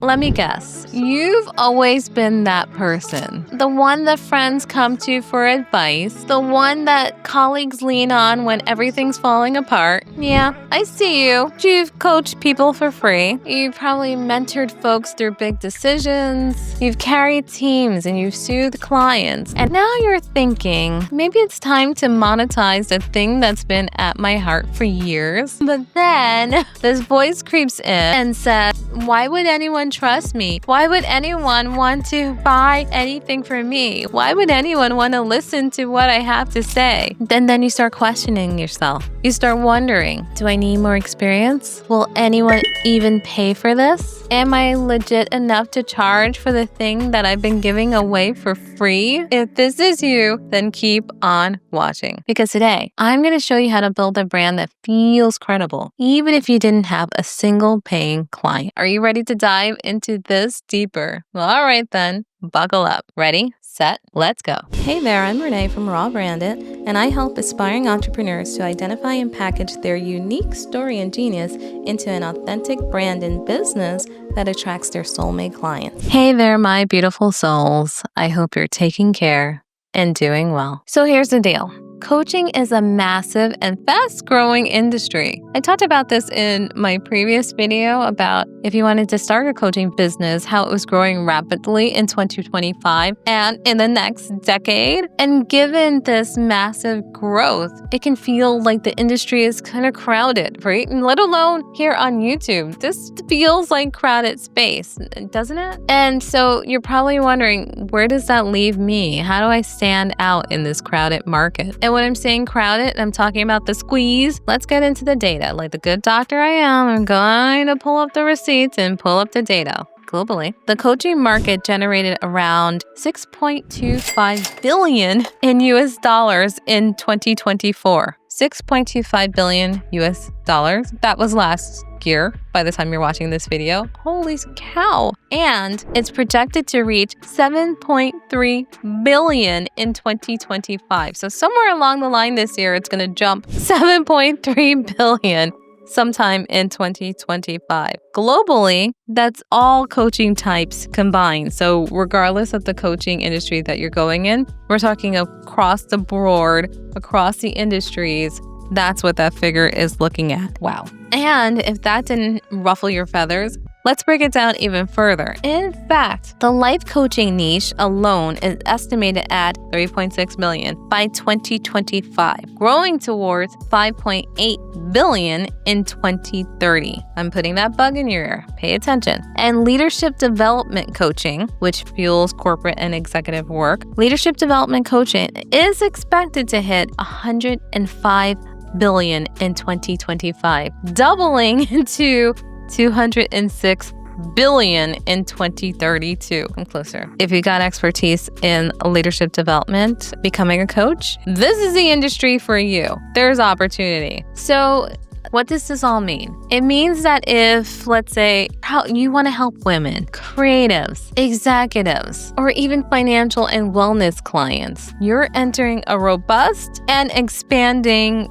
Let me guess. You've always been that person. The one that friends come to for advice. The one that colleagues lean on when everything's falling apart. Yeah, I see you. You've coached people for free. You've probably mentored folks through big decisions. You've carried teams and you've soothed clients. And now you're thinking, maybe it's time to monetize the thing that's been at my heart for years. But then this voice creeps in and says, why would anyone trust me? Why would anyone want to buy anything from me? Why would anyone want to listen to what I have to say? Then you start questioning yourself. You start wondering, do I need more experience? Will anyone even pay for this? Am I legit enough to charge for the thing that I've been giving away for free? If this is you, then keep on watching. Because today, I'm going to show you how to build a brand that feels credible, even if you didn't have a single paying client. Are you ready to dive into this deeper? All right then, buckle up. Ready, set, let's go. Hey there, I'm Renee from Raw Branded, and I help aspiring entrepreneurs to identify and package their unique story and genius into an authentic brand and business that attracts their soulmate clients. Hey there, my beautiful souls. I hope you're taking care and doing well. So here's the deal. Coaching is a massive and fast-growing industry. I talked about this in my previous video about if you wanted to start a coaching business, how it was growing rapidly in 2025 and in the next decade. And given this massive growth, it can feel like the industry is kind of crowded, right? And let alone here on YouTube. This feels like crowded space, doesn't it? And so you're probably wondering, where does that leave me? How do I stand out in this crowded market? And when I'm saying crowded, I'm talking about the squeeze. Let's get into the data. Like the good doctor I am, I'm going to pull up the receipts and pull up the data. Globally, the coaching market generated around $6.25 billion in US dollars in 2024. $6.25 billion US dollars. That was last year by the time you're watching this video. Holy cow. And it's projected to reach 7.3 billion in 2025. So somewhere along the line this year, it's going to jump 7.3 billion sometime in 2025. Globally, that's all coaching types combined. So regardless of the coaching industry that you're going in, we're talking across the board, across the industries. That's what that figure is looking at. Wow. And if that didn't ruffle your feathers, let's break it down even further. In fact, the life coaching niche alone is estimated at $3.6 billion by 2025, growing towards $5.8 billion in 2030. I'm putting that bug in your ear. Pay attention. And leadership development coaching, which fuels corporate and executive work, leadership development coaching is expected to hit $105 billion in 2025, doubling to $206 billion in 2032. I'm closer. If you got expertise in leadership development, becoming a coach, this is the industry for you. There's opportunity. So what does this all mean? It means that if, let's say, you want to help women, creatives, executives, or even financial and wellness clients, you're entering a robust and expanding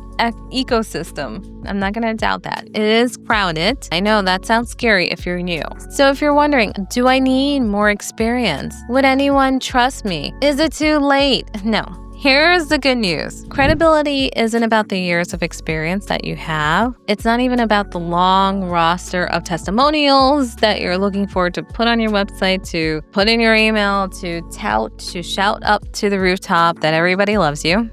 ecosystem. I'm not going to doubt that. It is crowded. I know that sounds scary if you're new. So if you're wondering, do I need more experience? Would anyone trust me? Is it too late? No. Here's the good news. Credibility isn't about the years of experience that you have. It's not even about the long roster of testimonials that you're looking for to put on your website, to put in your email, to tout, to shout up to the rooftop that everybody loves you.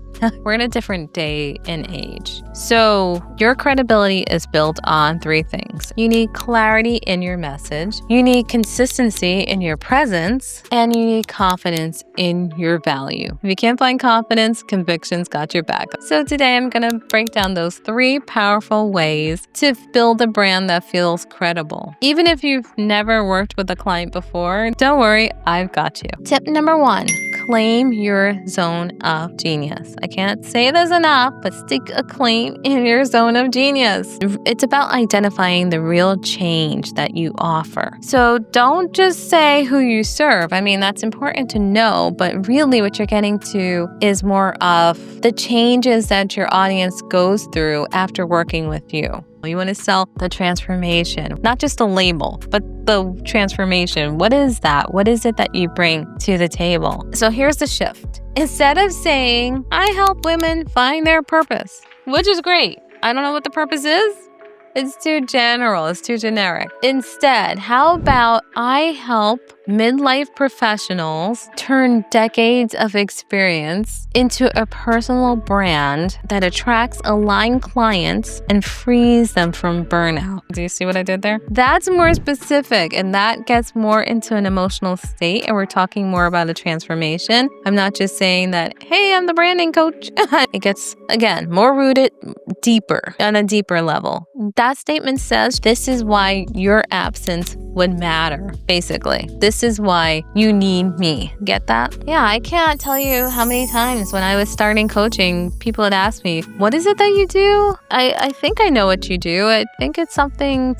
We're in a different day and age. So your credibility is built on three things. You need clarity in your message, you need consistency in your presence, and you need confidence in your value. If you can't find confidence, conviction's got your back. So today I'm going to break down those three powerful ways to build a brand that feels credible. Even if you've never worked with a client before, don't worry, I've got you. Tip number 1, claim your zone of genius. I can't say this enough, but stick a claim in your zone of genius. It's about identifying the real change that you offer. So don't just say who you serve. I mean, that's important to know, but really what you're getting to is more of the changes that your audience goes through after working with you. You want to sell the transformation, not just the label, but the transformation. What is that? What is it that you bring to the table? So here's the shift. Instead of saying, I help women find their purpose, which is great. I don't know what the purpose is. It's too general. It's too generic. Instead, how about I help midlife professionals turn decades of experience into a personal brand that attracts aligned clients and frees them from burnout. Do you see what I did there? That's more specific, and that gets more into an emotional state, and we're talking more about a transformation. I'm not just saying that, hey, I'm the branding coach. It gets, again, more rooted, deeper, on a deeper level. That statement says this is why your absence would matter, basically. This is why you need me. Get that? Yeah, I can't tell you how many times when I was starting coaching, people would ask me, what is it that you do? I think I know what you do. I think it's something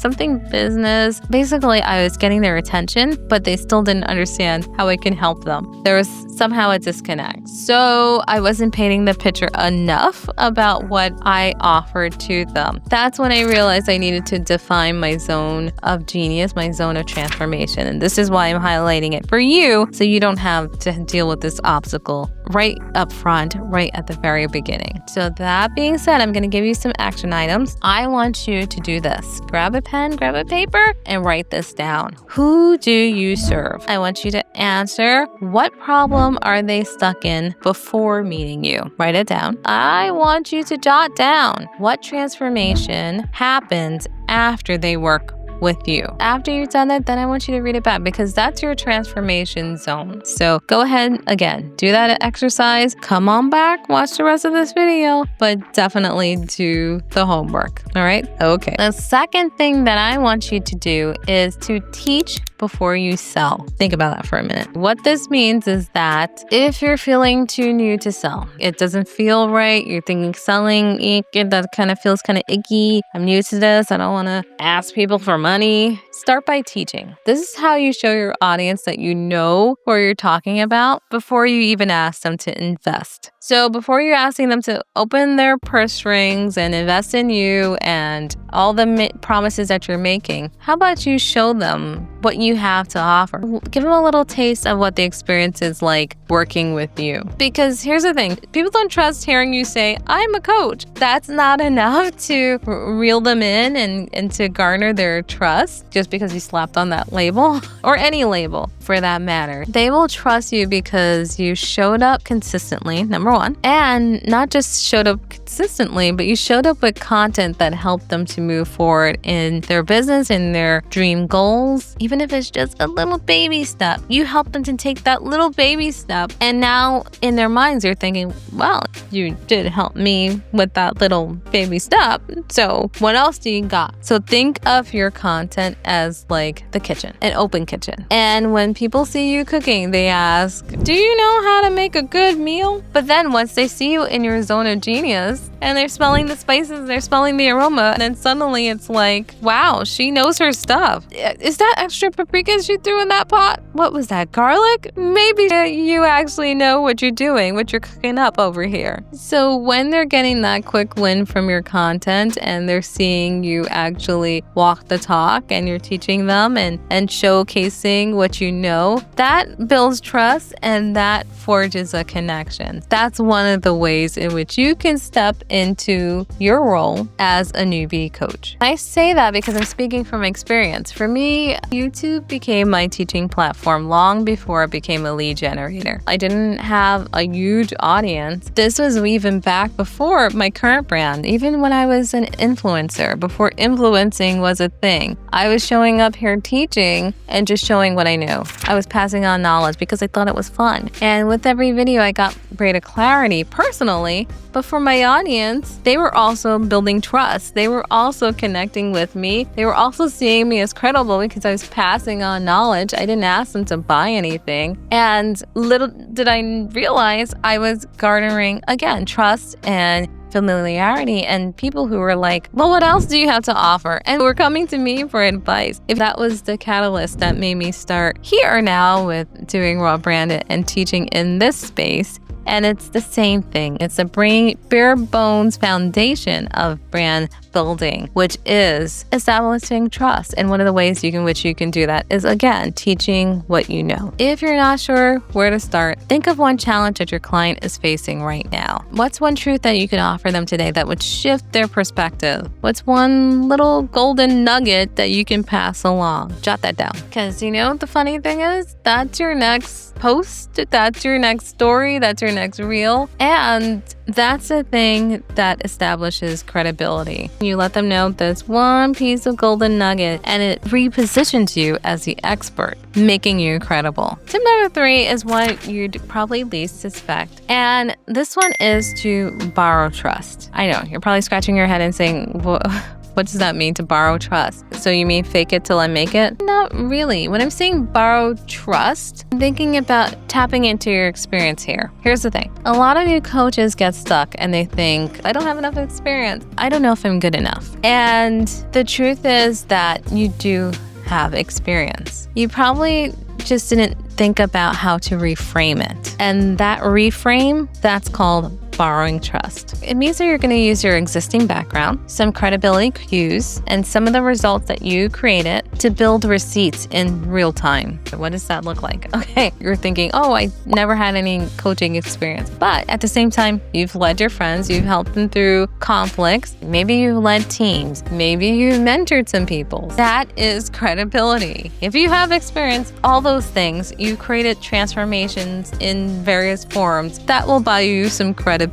business. Basically, I was getting their attention, but they still didn't understand how I can help them. There was somehow a disconnect. So I wasn't painting the picture enough about what I offered to them. That's when I realized I needed to define my zone of genius, my zone of transformation. And this is why I'm highlighting it for you, so you don't have to deal with this obstacle right up front, right at the very beginning. So that being said, I'm going to give you some action items. I want you to do this. Grab a pen, grab a paper, and write this down. Who do you serve? I want you to answer, what problem are they stuck in before meeting you? Write it down. I want you to jot down what transformation happens after they work with you. After you've done it, then I want you to read it back, because that's your transformation zone. So go ahead, again, do that exercise. Come on back, watch the rest of this video, but definitely do the homework. All right? Okay. The second thing that I want you to do is to teach before you sell. Think about that for a minute. What this means is that if you're feeling too new to sell, it doesn't feel right, you're thinking selling, that kind of feels kind of icky. I'm new to this. I don't want to ask people for money. Start by teaching. This is how you show your audience that you know what you're talking about before you even ask them to invest. So before you're asking them to open their purse strings and invest in you and all the promises that you're making, how about you show them what you have to offer? Give them a little taste of what the experience is like working with you. Because here's the thing, people don't trust hearing you say, I'm a coach. That's not enough to reel them in and to garner their trust just because you slapped on that label, or any label for that matter. They will trust you because you showed up consistently, number one, and not just showed up consistently, but you showed up with content that helped them to move forward in their business, in their dream goals. Even if it's just a little baby step, you help them to take that little baby step. And now in their minds, they're thinking, well, you did help me with that little baby step. So what else do you got? So think of your content as like the kitchen, an open kitchen. And when people see you cooking, they ask, do you know how to make a good meal? But then once they see you in your zone of genius and they're smelling the spices, they're smelling the aroma, and then suddenly it's like, wow, she knows her stuff. Is that extra paprika she threw in that pot? What was that, garlic? Maybe you actually know what you're doing, what you're cooking up over here. So when they're getting that quick win from your content and they're seeing you actually walk the talk and you're teaching them and showcasing what you know, that builds trust and that forges a connection. That's one of the ways in which you can step into your role as a newbie coach. I say that because I'm speaking from experience. For me, YouTube became my teaching platform long before it became a lead generator. I didn't have a huge audience. This was even back before my current brand, even when I was an influencer, before influencing was a thing. I was showing up here teaching and just showing what I knew. I was passing on knowledge because I thought it was fun. And with every video, I got greater clarity personally, but for my audience, they were also building trust. They were also connecting with me. They were also seeing me as credible because I was passing on knowledge. I didn't ask them to buy anything. And little did I realize I was garnering, again, trust and familiarity, and people who were like, well, what else do you have to offer? And were coming to me for advice. If that was the catalyst that made me start here now with doing Raw Branded and teaching in this space, And it's the same thing. It's a bare bones foundation of brand building, which is establishing trust. And one of the ways which you can do that is, again, teaching what you know. If you're not sure where to start, think of one challenge that your client is facing right now. What's one truth that you could offer them today that would shift their perspective? What's one little golden nugget that you can pass along? Jot that down. Because the funny thing is, that's your next post, that's your next story, that's your next reel. And that's the thing that establishes credibility. You let them know there's one piece of golden nugget and it repositions you as the expert, making you credible. Tip number 3 is what you'd probably least suspect. And this one is to borrow trust. I know, you're probably scratching your head and saying, what does that mean, to borrow trust? So you mean fake it till I make it? Not really. When I'm saying borrow trust, I'm thinking about tapping into your experience here. Here's the thing. A lot of new coaches get stuck and they think, I don't have enough experience. I don't know if I'm good enough. And the truth is that you do have experience. You probably just didn't think about how to reframe it. And that reframe, that's called borrowing trust. It means that you're going to use your existing background, some credibility cues, and some of the results that you created to build receipts in real time. What does that look like? Okay, you're thinking, oh, I never had any coaching experience. But at the same time, you've led your friends, you've helped them through conflicts, maybe you've led teams, maybe you've mentored some people. That is credibility. If you have experience, all those things, you created transformations in various forms that will buy you some credibility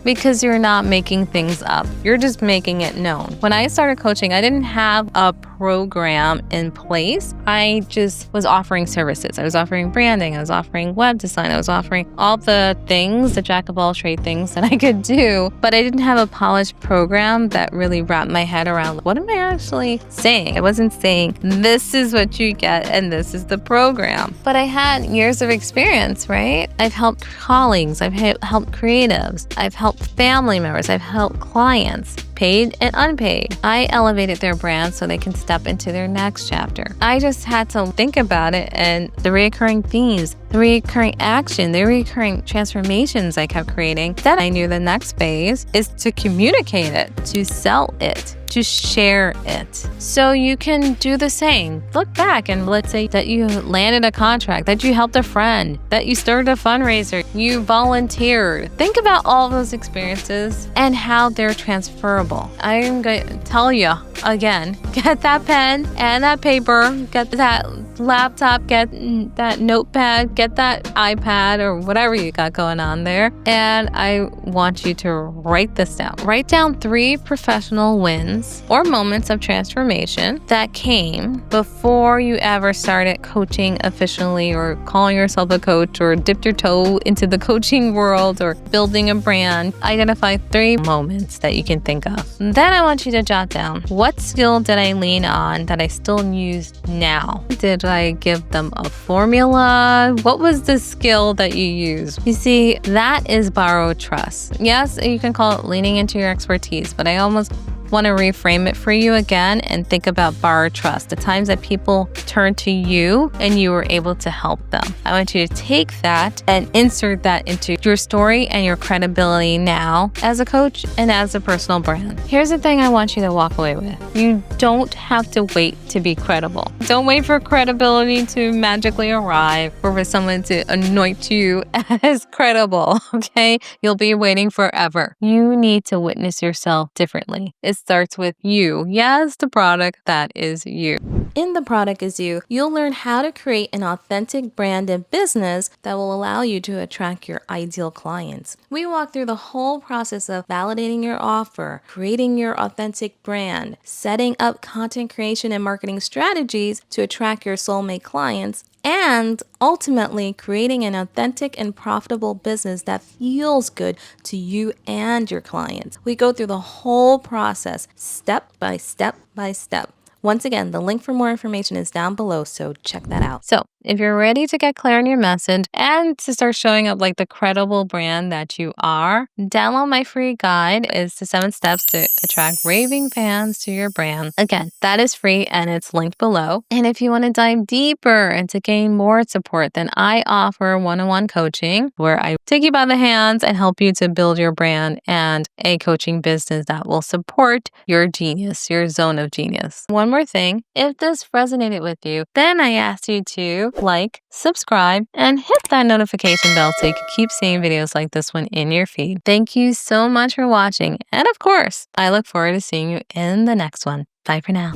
because you're not making things up. You're just making it known. When I started coaching, I didn't have a program in place. I just was offering services. I was offering branding. I was offering web design. I was offering all the things, the jack of all trade things that I could do, but I didn't have a polished program that really wrapped my head around what am I actually saying? I wasn't saying this is what you get and this is the program, but I had years of experience, right? I've helped colleagues. I've helped creatives. I've helped family members. I've helped clients, paid and unpaid. I elevated their brand so they can step into their next chapter. I just had to think about it and the recurring themes, the recurring action, the recurring transformations I kept creating. Then I knew the next phase is to communicate it, to sell it, to share it. So you can do the same. Look back and let's say that you landed a contract, that you helped a friend, that you started a fundraiser, you volunteered. Think about all those experiences and how they're transferable. I'm going to tell you again, get that pen and that paper, get that laptop, get that notepad, get that iPad or whatever you got going on there. And I want you to write this down. Write down 3 professional wins or moments of transformation that came before you ever started coaching officially or calling yourself a coach or dipped your toe into the coaching world or building a brand. Identify 3 moments that you can think of. Then I want you to jot down, what skill did I lean on that I still use now? Did I give them a formula? What was the skill that you used? You see, that is borrowed trust. Yes, you can call it leaning into your expertise, but I almost want to reframe it for you again and think about borrowed trust, the times that people turned to you and you were able to help them. I want you to take that and insert that into your story and your credibility now as a coach and as a personal brand. Here's the thing I want you to walk away with. You don't have to wait to be credible. Don't wait for credibility to magically arrive or for someone to anoint you as credible, okay? You'll be waiting forever. You need to witness yourself differently. It starts with you. Yes, the product that is you. In The Product Is You, you'll learn how to create an authentic brand and business that will allow you to attract your ideal clients. We walk through the whole process of validating your offer, creating your authentic brand, setting up content creation and marketing strategies to attract your soulmate clients, and ultimately creating an authentic and profitable business that feels good to you and your clients. We go through the whole process, step by step by step. Once again, the link for more information is down below, so check that out. So If you're ready to get clear on your message and to start showing up like the credible brand that you are, download my free guide. It's the 7 steps to attract raving fans to your brand. Again, that is free and it's linked below. And if you want to dive deeper and to gain more support, then I offer one-on-one coaching where I take you by the hands and help you to build your brand and a coaching business that will support your genius, your zone of genius. One more thing, if this resonated with you, then I ask you to like, subscribe, and hit that notification bell so you can keep seeing videos like this one in your feed. Thank you so much for watching. And of course, I look forward to seeing you in the next one. Bye for now.